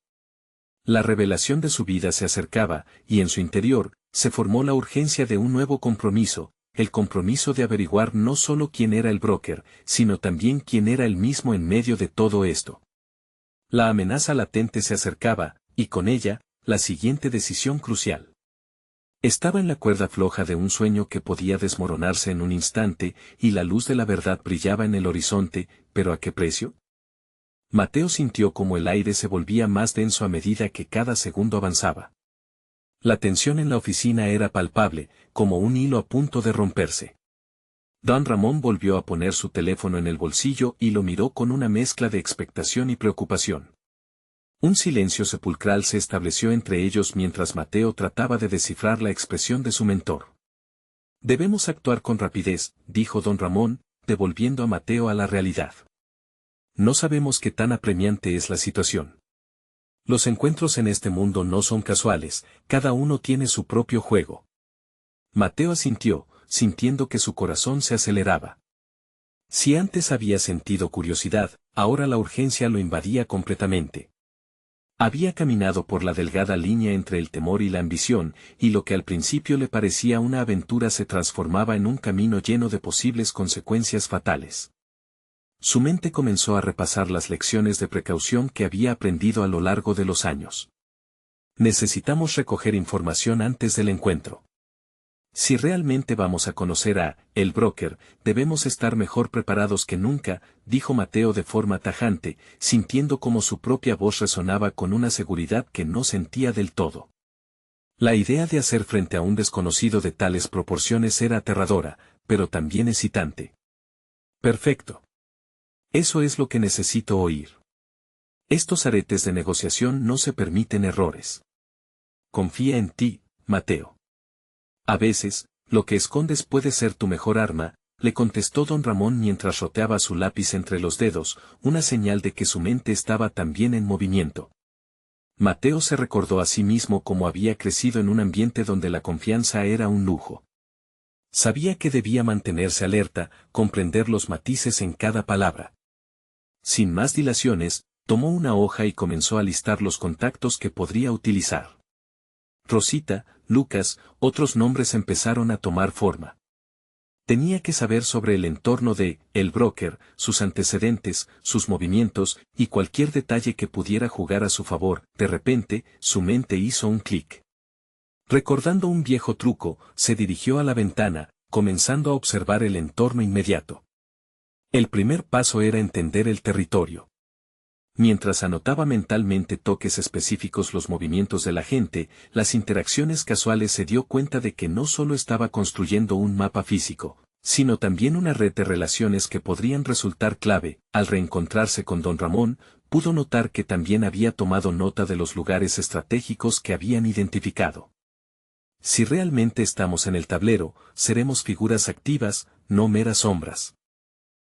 La revelación de su vida se acercaba, y en su interior, se formó la urgencia de un nuevo compromiso, el compromiso de averiguar no solo quién era el broker, sino también quién era él mismo en medio de todo esto. La amenaza latente se acercaba, y con ella, la siguiente decisión crucial. Estaba en la cuerda floja de un sueño que podía desmoronarse en un instante, y la luz de la verdad brillaba en el horizonte, pero ¿a qué precio? Mateo sintió como el aire se volvía más denso a medida que cada segundo avanzaba. La tensión en la oficina era palpable, como un hilo a punto de romperse. Don Ramón volvió a poner su teléfono en el bolsillo y lo miró con una mezcla de expectación y preocupación. Un silencio sepulcral se estableció entre ellos mientras Mateo trataba de descifrar la expresión de su mentor. Debemos actuar con rapidez, dijo don Ramón, devolviendo a Mateo a la realidad. No sabemos qué tan apremiante es la situación. Los encuentros en este mundo no son casuales, cada uno tiene su propio juego. Mateo asintió, sintiendo que su corazón se aceleraba. Si antes había sentido curiosidad, ahora la urgencia lo invadía completamente. Había caminado por la delgada línea entre el temor y la ambición, y lo que al principio le parecía una aventura se transformaba en un camino lleno de posibles consecuencias fatales. Su mente comenzó a repasar las lecciones de precaución que había aprendido a lo largo de los años. Necesitamos recoger información antes del encuentro. Si realmente vamos a conocer a el broker, debemos estar mejor preparados que nunca, dijo Mateo de forma tajante, sintiendo como su propia voz resonaba con una seguridad que no sentía del todo. La idea de hacer frente a un desconocido de tales proporciones era aterradora, pero también excitante. Perfecto. Eso es lo que necesito oír. Estos aretes de negociación no se permiten errores. Confía en ti, Mateo. A veces, lo que escondes puede ser tu mejor arma, le contestó don Ramón mientras roteaba su lápiz entre los dedos, una señal de que su mente estaba también en movimiento. Mateo se recordó a sí mismo cómo había crecido en un ambiente donde la confianza era un lujo. Sabía que debía mantenerse alerta, comprender los matices en cada palabra. Sin más dilaciones, tomó una hoja y comenzó a listar los contactos que podría utilizar. Rosita, Lucas, otros nombres empezaron a tomar forma. Tenía que saber sobre el entorno de el broker, sus antecedentes, sus movimientos, y cualquier detalle que pudiera jugar a su favor. De repente, su mente hizo un clic. Recordando un viejo truco, se dirigió a la ventana, comenzando a observar el entorno inmediato. El primer paso era entender el territorio. Mientras anotaba mentalmente toques específicos los movimientos de la gente, las interacciones casuales se dio cuenta de que no solo estaba construyendo un mapa físico, sino también una red de relaciones que podrían resultar clave. Al reencontrarse con don Ramón, pudo notar que también había tomado nota de los lugares estratégicos que habían identificado. Si realmente estamos en el tablero, seremos figuras activas, no meras sombras.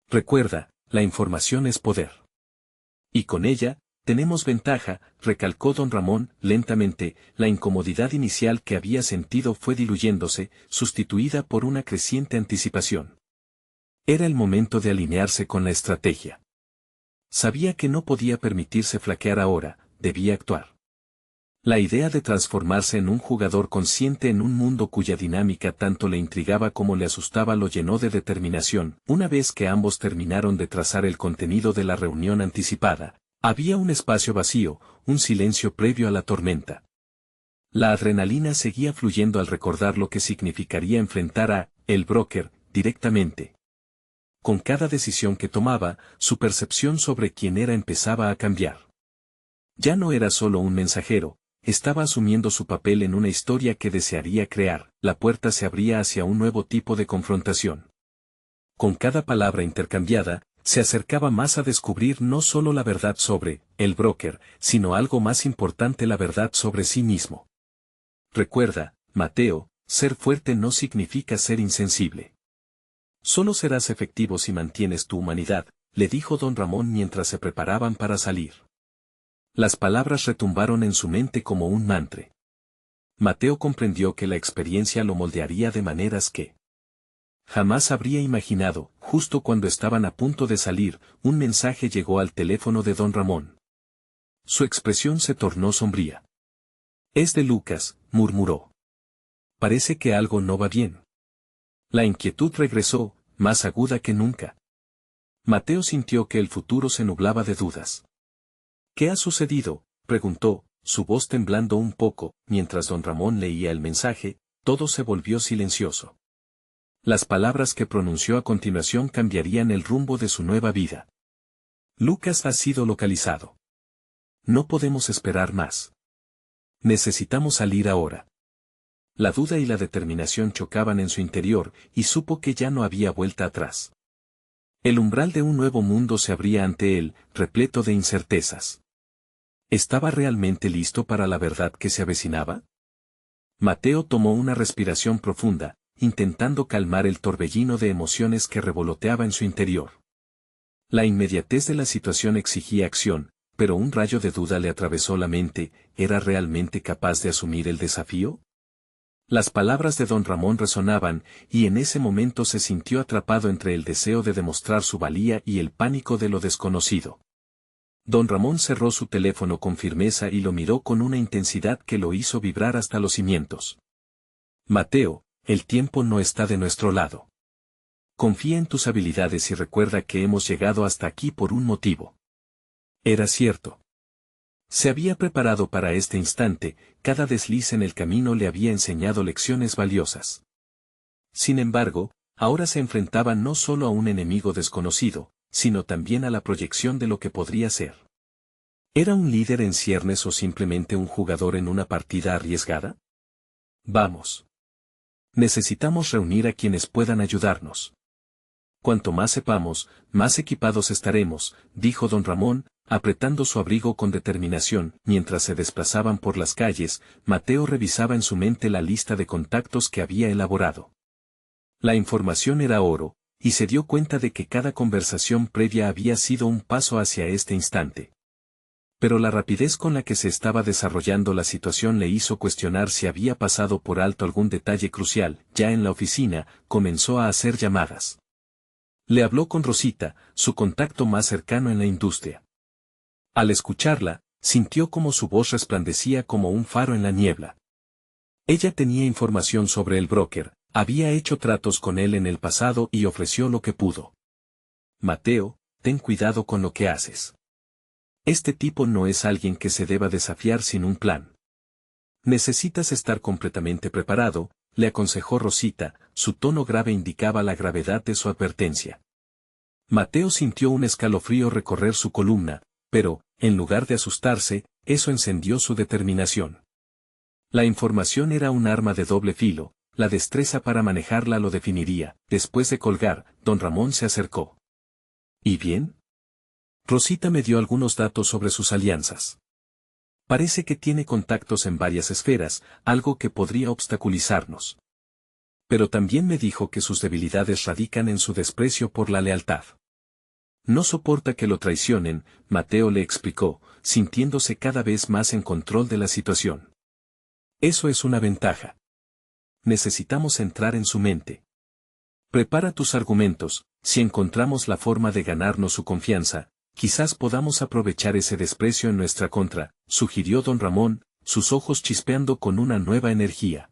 Recuerda, la información es poder. Y con ella, tenemos ventaja, recalcó don Ramón, lentamente, la incomodidad inicial que había sentido fue diluyéndose, sustituida por una creciente anticipación. Era el momento de alinearse con la estrategia. Sabía que no podía permitirse flaquear ahora, debía actuar. La idea de transformarse en un jugador consciente en un mundo cuya dinámica tanto le intrigaba como le asustaba lo llenó de determinación. Una vez que ambos terminaron de trazar el contenido de la reunión anticipada, había un espacio vacío, un silencio previo a la tormenta. La adrenalina seguía fluyendo al recordar lo que significaría enfrentar a el broker directamente. Con cada decisión que tomaba, su percepción sobre quién era empezaba a cambiar. Ya no era solo un mensajero, estaba asumiendo su papel en una historia que desearía crear. La puerta se abría hacia un nuevo tipo de confrontación. Con cada palabra intercambiada, se acercaba más a descubrir no solo la verdad sobre el broker, sino algo más importante, la verdad sobre sí mismo. Recuerda, Mateo, ser fuerte no significa ser insensible. Solo serás efectivo si mantienes tu humanidad, le dijo don Ramón mientras se preparaban para salir. Las palabras retumbaron en su mente como un mantra. Mateo comprendió que la experiencia lo moldearía de maneras que jamás habría imaginado. Justo cuando estaban a punto de salir, un mensaje llegó al teléfono de don Ramón. Su expresión se tornó sombría. «Es de Lucas», murmuró. «Parece que algo no va bien». La inquietud regresó, más aguda que nunca. Mateo sintió que el futuro se nublaba de dudas. «¿Qué ha sucedido?», preguntó, su voz temblando un poco. Mientras don Ramón leía el mensaje, todo se volvió silencioso. Las palabras que pronunció a continuación cambiarían el rumbo de su nueva vida. «Lucas ha sido localizado. No podemos esperar más. Necesitamos salir ahora». La duda y la determinación chocaban en su interior, y supo que ya no había vuelta atrás. El umbral de un nuevo mundo se abría ante él, repleto de incertezas. ¿Estaba realmente listo para la verdad que se avecinaba? Mateo tomó una respiración profunda, intentando calmar el torbellino de emociones que revoloteaba en su interior. La inmediatez de la situación exigía acción, pero un rayo de duda le atravesó la mente. ¿Era realmente capaz de asumir el desafío? Las palabras de don Ramón resonaban, y en ese momento se sintió atrapado entre el deseo de demostrar su valía y el pánico de lo desconocido. Don Ramón cerró su teléfono con firmeza y lo miró con una intensidad que lo hizo vibrar hasta los cimientos. «Mateo, el tiempo no está de nuestro lado. Confía en tus habilidades y recuerda que hemos llegado hasta aquí por un motivo». Era cierto. Se había preparado para este instante, cada desliz en el camino le había enseñado lecciones valiosas. Sin embargo, ahora se enfrentaba no solo a un enemigo desconocido, sino también a la proyección de lo que podría ser. ¿Era un líder en ciernes o simplemente un jugador en una partida arriesgada? Vamos. Necesitamos reunir a quienes puedan ayudarnos. Cuanto más sepamos, más equipados estaremos, dijo don Ramón, apretando su abrigo con determinación. Mientras se desplazaban por las calles, Mateo revisaba en su mente la lista de contactos que había elaborado. La información era oro, y se dio cuenta de que cada conversación previa había sido un paso hacia este instante. Pero la rapidez con la que se estaba desarrollando la situación le hizo cuestionar si había pasado por alto algún detalle crucial. Ya en la oficina, comenzó a hacer llamadas. Le habló con Rosita, su contacto más cercano en la industria. Al escucharla, sintió como su voz resplandecía como un faro en la niebla. Ella tenía información sobre el broker, había hecho tratos con él en el pasado y ofreció lo que pudo. «Mateo, ten cuidado con lo que haces. Este tipo no es alguien que se deba desafiar sin un plan. Necesitas estar completamente preparado», le aconsejó Rosita. Su tono grave indicaba la gravedad de su advertencia. Mateo sintió un escalofrío recorrer su columna, pero, en lugar de asustarse, eso encendió su determinación. La información era un arma de doble filo, la destreza para manejarla lo definiría. Después de colgar, don Ramón se acercó. «¿Y bien?» Rosita me dio algunos datos sobre sus alianzas. Parece que tiene contactos en varias esferas, algo que podría obstaculizarnos. Pero también me dijo que sus debilidades radican en su desprecio por la lealtad. No soporta que lo traicionen, Mateo le explicó, sintiéndose cada vez más en control de la situación. Eso es una ventaja. Necesitamos entrar en su mente. Prepara tus argumentos. Si encontramos la forma de ganarnos su confianza, quizás podamos aprovechar ese desprecio en nuestra contra, sugirió don Ramón, sus ojos chispeando con una nueva energía.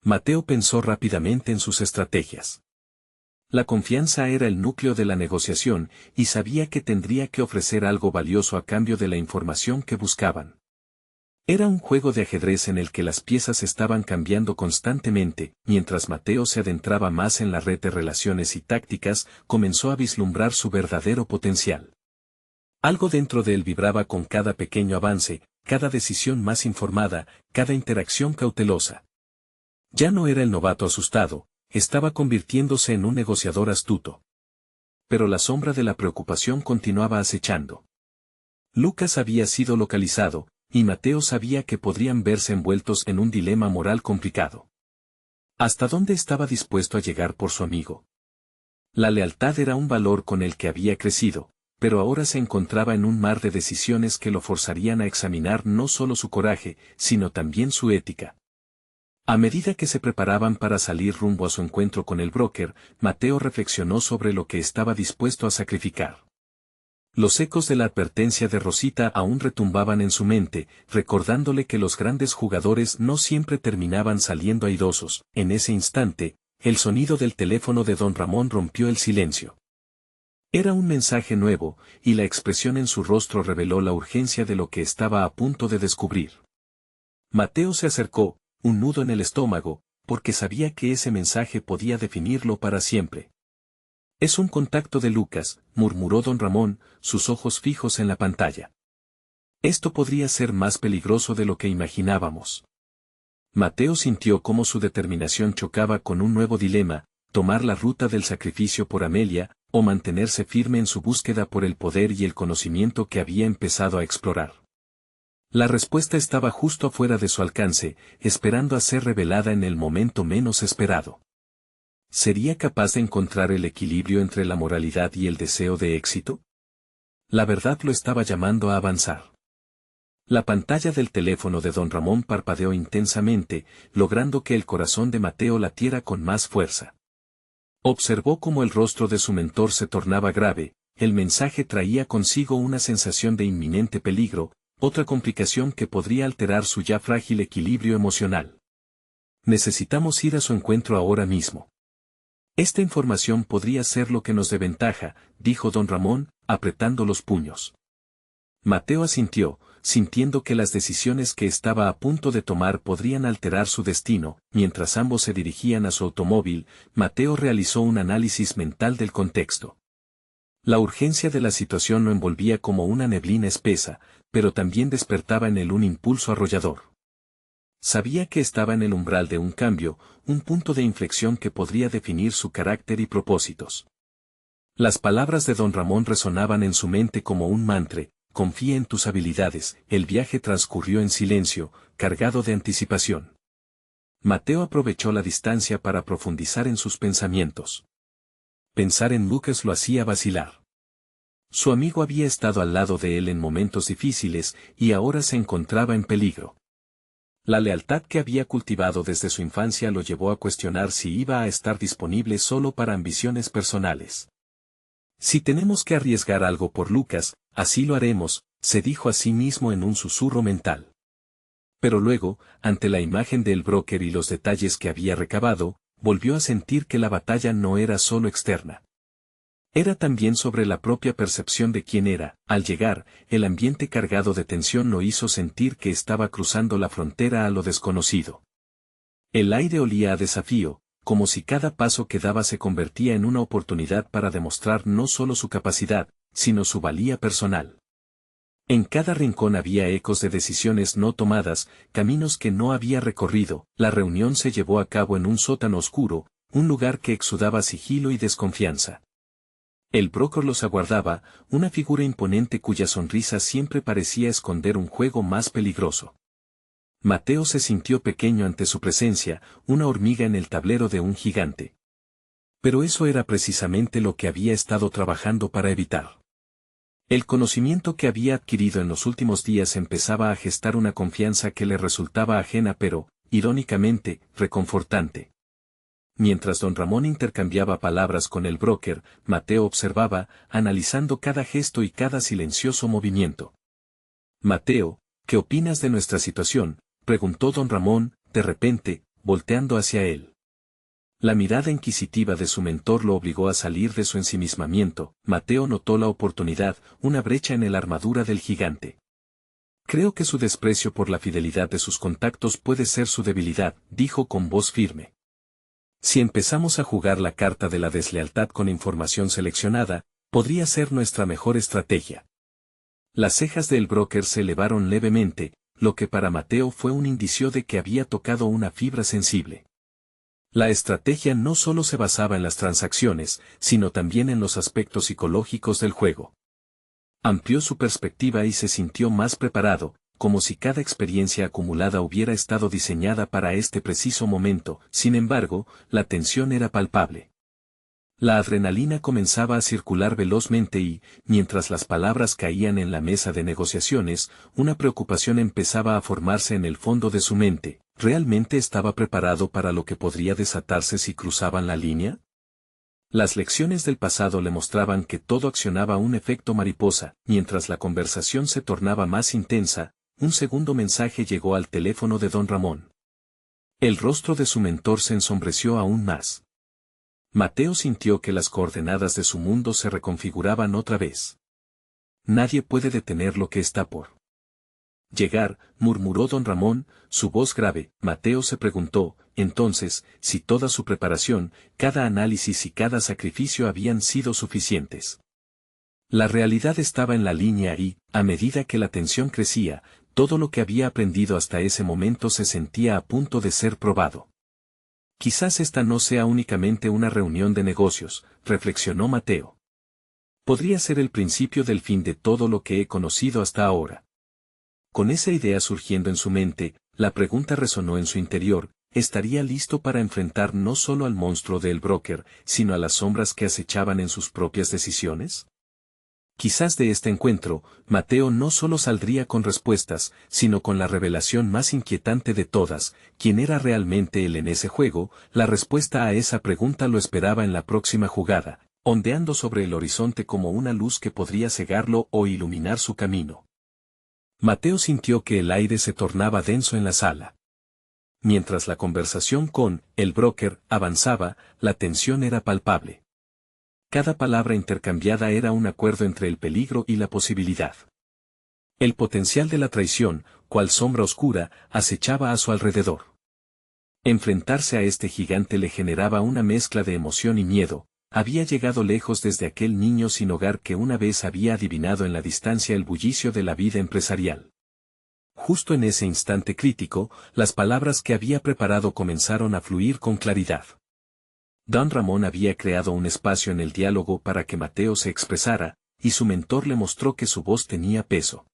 Mateo pensó rápidamente en sus estrategias. La confianza era el núcleo de la negociación, y sabía que tendría que ofrecer algo valioso a cambio de la información que buscaban. Era un juego de ajedrez en el que las piezas estaban cambiando constantemente. Mientras Mateo se adentraba más en la red de relaciones y tácticas, comenzó a vislumbrar su verdadero potencial. Algo dentro de él vibraba con cada pequeño avance, cada decisión más informada, cada interacción cautelosa. Ya no era el novato asustado, estaba convirtiéndose en un negociador astuto. Pero la sombra de la preocupación continuaba acechando. Lucas había sido localizado, y Mateo sabía que podrían verse envueltos en un dilema moral complicado. ¿Hasta dónde estaba dispuesto a llegar por su amigo? La lealtad era un valor con el que había crecido, pero ahora se encontraba en un mar de decisiones que lo forzarían a examinar no solo su coraje, sino también su ética. A medida que se preparaban para salir rumbo a su encuentro con el broker, Mateo reflexionó sobre lo que estaba dispuesto a sacrificar. Los ecos de la advertencia de Rosita aún retumbaban en su mente, recordándole que los grandes jugadores no siempre terminaban saliendo airosos. En ese instante, el sonido del teléfono de don Ramón rompió el silencio. Era un mensaje nuevo, y la expresión en su rostro reveló la urgencia de lo que estaba a punto de descubrir. Mateo se acercó, un nudo en el estómago, porque sabía que ese mensaje podía definirlo para siempre. «Es un contacto de Lucas», murmuró don Ramón, sus ojos fijos en la pantalla. «Esto podría ser más peligroso de lo que imaginábamos». Mateo sintió cómo su determinación chocaba con un nuevo dilema: tomar la ruta del sacrificio por Amelia, o mantenerse firme en su búsqueda por el poder y el conocimiento que había empezado a explorar. La respuesta estaba justo afuera de su alcance, esperando a ser revelada en el momento menos esperado. ¿Sería capaz de encontrar el equilibrio entre la moralidad y el deseo de éxito? La verdad lo estaba llamando a avanzar. La pantalla del teléfono de don Ramón parpadeó intensamente, logrando que el corazón de Mateo latiera con más fuerza. Observó cómo el rostro de su mentor se tornaba grave. El mensaje traía consigo una sensación de inminente peligro, otra complicación que podría alterar su ya frágil equilibrio emocional. «Necesitamos ir a su encuentro ahora mismo. Esta información podría ser lo que nos dé ventaja», dijo don Ramón, apretando los puños. Mateo asintió, sintiendo que las decisiones que estaba a punto de tomar podrían alterar su destino. Mientras ambos se dirigían a su automóvil, Mateo realizó un análisis mental del contexto. La urgencia de la situación lo envolvía como una neblina espesa, pero también despertaba en él un impulso arrollador. Sabía que estaba en el umbral de un cambio, un punto de inflexión que podría definir su carácter y propósitos. Las palabras de don Ramón resonaban en su mente como un mantra: «Confía en tus habilidades». El viaje transcurrió en silencio, cargado de anticipación. Mateo aprovechó la distancia para profundizar en sus pensamientos. Pensar en Lucas lo hacía vacilar. Su amigo había estado al lado de él en momentos difíciles, y ahora se encontraba en peligro. La lealtad que había cultivado desde su infancia lo llevó a cuestionar si iba a estar disponible solo para ambiciones personales. «Si tenemos que arriesgar algo por Lucas, así lo haremos», se dijo a sí mismo en un susurro mental. Pero luego, ante la imagen del broker y los detalles que había recabado, volvió a sentir que la batalla no era solo externa. Era también sobre la propia percepción de quién era. Al llegar, el ambiente cargado de tensión lo hizo sentir que estaba cruzando la frontera a lo desconocido. El aire olía a desafío, como si cada paso que daba se convertía en una oportunidad para demostrar no solo su capacidad, sino su valía personal. En cada rincón había ecos de decisiones no tomadas, caminos que no había recorrido. La reunión se llevó a cabo en un sótano oscuro, un lugar que exudaba sigilo y desconfianza. El broker los aguardaba, una figura imponente cuya sonrisa siempre parecía esconder un juego más peligroso. Mateo se sintió pequeño ante su presencia, una hormiga en el tablero de un gigante. Pero eso era precisamente lo que había estado trabajando para evitar. El conocimiento que había adquirido en los últimos días empezaba a gestar una confianza que le resultaba ajena pero, irónicamente, reconfortante. Mientras don Ramón intercambiaba palabras con el broker, Mateo observaba, analizando cada gesto y cada silencioso movimiento. «Mateo, ¿qué opinas de nuestra situación?», preguntó don Ramón, de repente, volteando hacia él. La mirada inquisitiva de su mentor lo obligó a salir de su ensimismamiento. Mateo notó la oportunidad, una brecha en la armadura del gigante. «Creo que su desprecio por la fidelidad de sus contactos puede ser su debilidad», dijo con voz firme. «Si empezamos a jugar la carta de la deslealtad con información seleccionada, podría ser nuestra mejor estrategia». Las cejas del broker se elevaron levemente, lo que para Mateo fue un indicio de que había tocado una fibra sensible. La estrategia no solo se basaba en las transacciones, sino también en los aspectos psicológicos del juego. Amplió su perspectiva y se sintió más preparado, como si cada experiencia acumulada hubiera estado diseñada para este preciso momento. Sin embargo, la tensión era palpable. La adrenalina comenzaba a circular velozmente y, mientras las palabras caían en la mesa de negociaciones, una preocupación empezaba a formarse en el fondo de su mente. ¿Realmente estaba preparado para lo que podría desatarse si cruzaban la línea? Las lecciones del pasado le mostraban que todo accionaba un efecto mariposa. Mientras la conversación se tornaba más intensa, un segundo mensaje llegó al teléfono de don Ramón. El rostro de su mentor se ensombreció aún más. Mateo sintió que las coordenadas de su mundo se reconfiguraban otra vez. Nadie puede detener lo que está por llegar, murmuró don Ramón, su voz grave. Mateo se preguntó, entonces, si toda su preparación, cada análisis y cada sacrificio habían sido suficientes. La realidad estaba en la línea y, a medida que la tensión crecía, todo lo que había aprendido hasta ese momento se sentía a punto de ser probado. Quizás esta no sea únicamente una reunión de negocios, reflexionó Mateo. Podría ser el principio del fin de todo lo que he conocido hasta ahora. Con esa idea surgiendo en su mente, la pregunta resonó en su interior, ¿estaría listo para enfrentar no solo al monstruo del broker, sino a las sombras que acechaban en sus propias decisiones? Quizás de este encuentro, Mateo no solo saldría con respuestas, sino con la revelación más inquietante de todas, ¿quién era realmente él en ese juego? La respuesta a esa pregunta lo esperaba en la próxima jugada, ondeando sobre el horizonte como una luz que podría cegarlo o iluminar su camino. Mateo sintió que el aire se tornaba denso en la sala. Mientras la conversación con el broker avanzaba, la tensión era palpable. Cada palabra intercambiada era un acuerdo entre el peligro y la posibilidad. El potencial de la traición, cual sombra oscura, acechaba a su alrededor. Enfrentarse a este gigante le generaba una mezcla de emoción y miedo. Había llegado lejos desde aquel niño sin hogar que una vez había adivinado en la distancia el bullicio de la vida empresarial. Justo en ese instante crítico, las palabras que había preparado comenzaron a fluir con claridad. Don Ramón había creado un espacio en el diálogo para que Mateo se expresara, y su mentor le mostró que su voz tenía peso.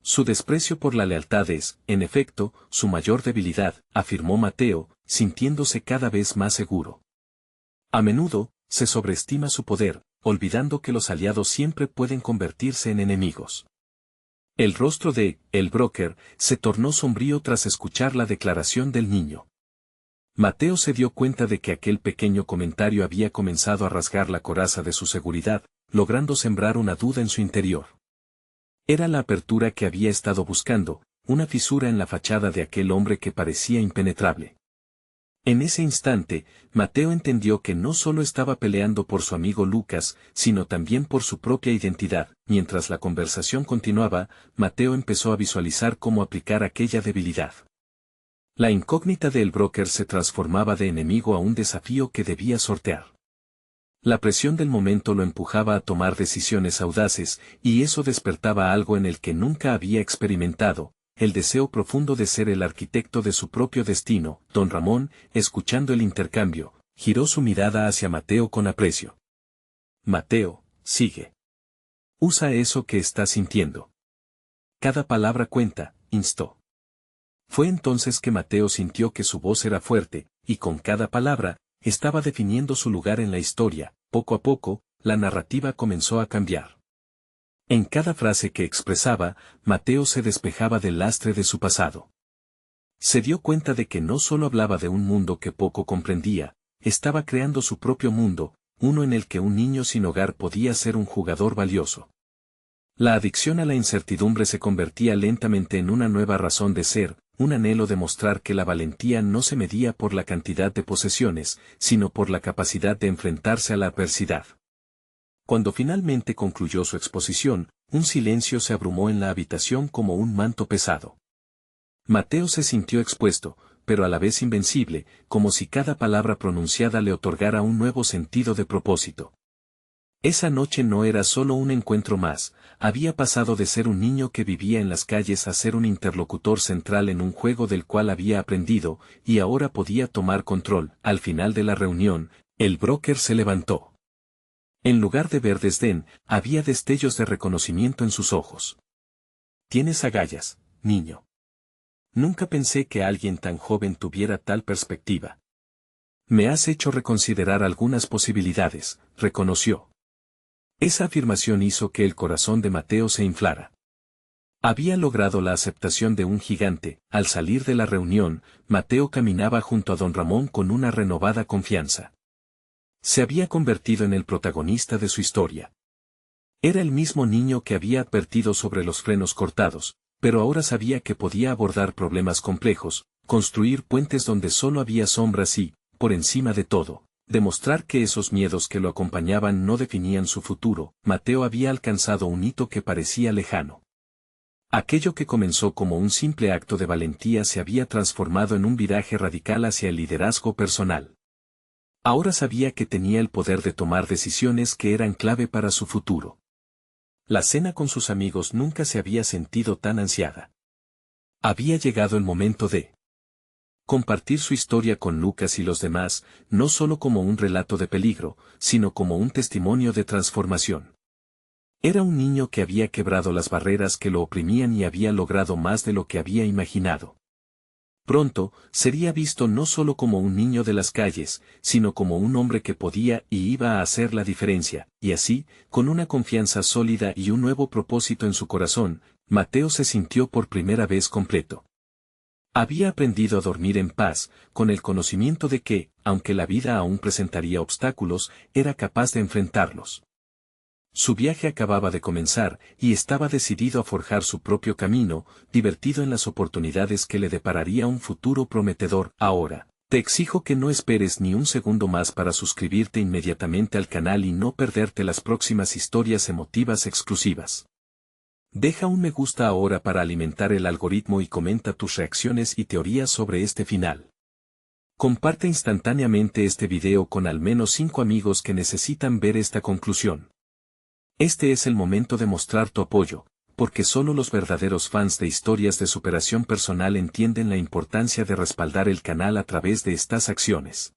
Su desprecio por la lealtad es, en efecto, su mayor debilidad, afirmó Mateo, sintiéndose cada vez más seguro. A menudo, se sobreestima su poder, olvidando que los aliados siempre pueden convertirse en enemigos. El rostro de el broker se tornó sombrío tras escuchar la declaración del niño. Mateo se dio cuenta de que aquel pequeño comentario había comenzado a rasgar la coraza de su seguridad, logrando sembrar una duda en su interior. Era la apertura que había estado buscando, una fisura en la fachada de aquel hombre que parecía impenetrable. En ese instante, Mateo entendió que no solo estaba peleando por su amigo Lucas, sino también por su propia identidad. Mientras la conversación continuaba, Mateo empezó a visualizar cómo aplicar aquella debilidad. La incógnita del broker se transformaba de enemigo a un desafío que debía sortear. La presión del momento lo empujaba a tomar decisiones audaces, y eso despertaba algo en el que nunca había experimentado, el deseo profundo de ser el arquitecto de su propio destino. Don Ramón, escuchando el intercambio, giró su mirada hacia Mateo con aprecio. Mateo, sigue. Usa eso que estás sintiendo. Cada palabra cuenta, instó. Fue entonces que Mateo sintió que su voz era fuerte, y con cada palabra, estaba definiendo su lugar en la historia. Poco a poco, la narrativa comenzó a cambiar. En cada frase que expresaba, Mateo se despejaba del lastre de su pasado. Se dio cuenta de que no solo hablaba de un mundo que poco comprendía, estaba creando su propio mundo, uno en el que un niño sin hogar podía ser un jugador valioso. La adicción a la incertidumbre se convertía lentamente en una nueva razón de ser, un anhelo de mostrar que la valentía no se medía por la cantidad de posesiones, sino por la capacidad de enfrentarse a la adversidad. Cuando finalmente concluyó su exposición, un silencio se abrumó en la habitación como un manto pesado. Mateo se sintió expuesto, pero a la vez invencible, como si cada palabra pronunciada le otorgara un nuevo sentido de propósito. Esa noche no era solo un encuentro más, había pasado de ser un niño que vivía en las calles a ser un interlocutor central en un juego del cual había aprendido, y ahora podía tomar control. Al final de la reunión, el broker se levantó. En lugar de ver desdén, había destellos de reconocimiento en sus ojos. Tienes agallas, niño. Nunca pensé que alguien tan joven tuviera tal perspectiva. Me has hecho reconsiderar algunas posibilidades, reconoció. Esa afirmación hizo que el corazón de Mateo se inflara. Había logrado la aceptación de un gigante. Al salir de la reunión, Mateo caminaba junto a don Ramón con una renovada confianza. Se había convertido en el protagonista de su historia. Era el mismo niño que había advertido sobre los frenos cortados, pero ahora sabía que podía abordar problemas complejos, construir puentes donde solo había sombras y, por encima de todo, demostrar que esos miedos que lo acompañaban no definían su futuro. Mateo había alcanzado un hito que parecía lejano. Aquello que comenzó como un simple acto de valentía se había transformado en un viraje radical hacia el liderazgo personal. Ahora sabía que tenía el poder de tomar decisiones que eran clave para su futuro. La cena con sus amigos nunca se había sentido tan ansiada. Había llegado el momento de compartir su historia con Lucas y los demás, no solo como un relato de peligro, sino como un testimonio de transformación. Era un niño que había quebrado las barreras que lo oprimían y había logrado más de lo que había imaginado. Pronto, sería visto no solo como un niño de las calles, sino como un hombre que podía y iba a hacer la diferencia, y así, con una confianza sólida y un nuevo propósito en su corazón, Mateo se sintió por primera vez completo. Había aprendido a dormir en paz, con el conocimiento de que, aunque la vida aún presentaría obstáculos, era capaz de enfrentarlos. Su viaje acababa de comenzar, y estaba decidido a forjar su propio camino, divertido en las oportunidades que le depararía un futuro prometedor. Ahora, te exijo que no esperes ni un segundo más para suscribirte inmediatamente al canal y no perderte las próximas historias emotivas exclusivas. Deja un me gusta ahora para alimentar el algoritmo y comenta tus reacciones y teorías sobre este final. Comparte instantáneamente este video con al menos 5 amigos que necesitan ver esta conclusión. Este es el momento de mostrar tu apoyo, porque solo los verdaderos fans de historias de superación personal entienden la importancia de respaldar el canal a través de estas acciones.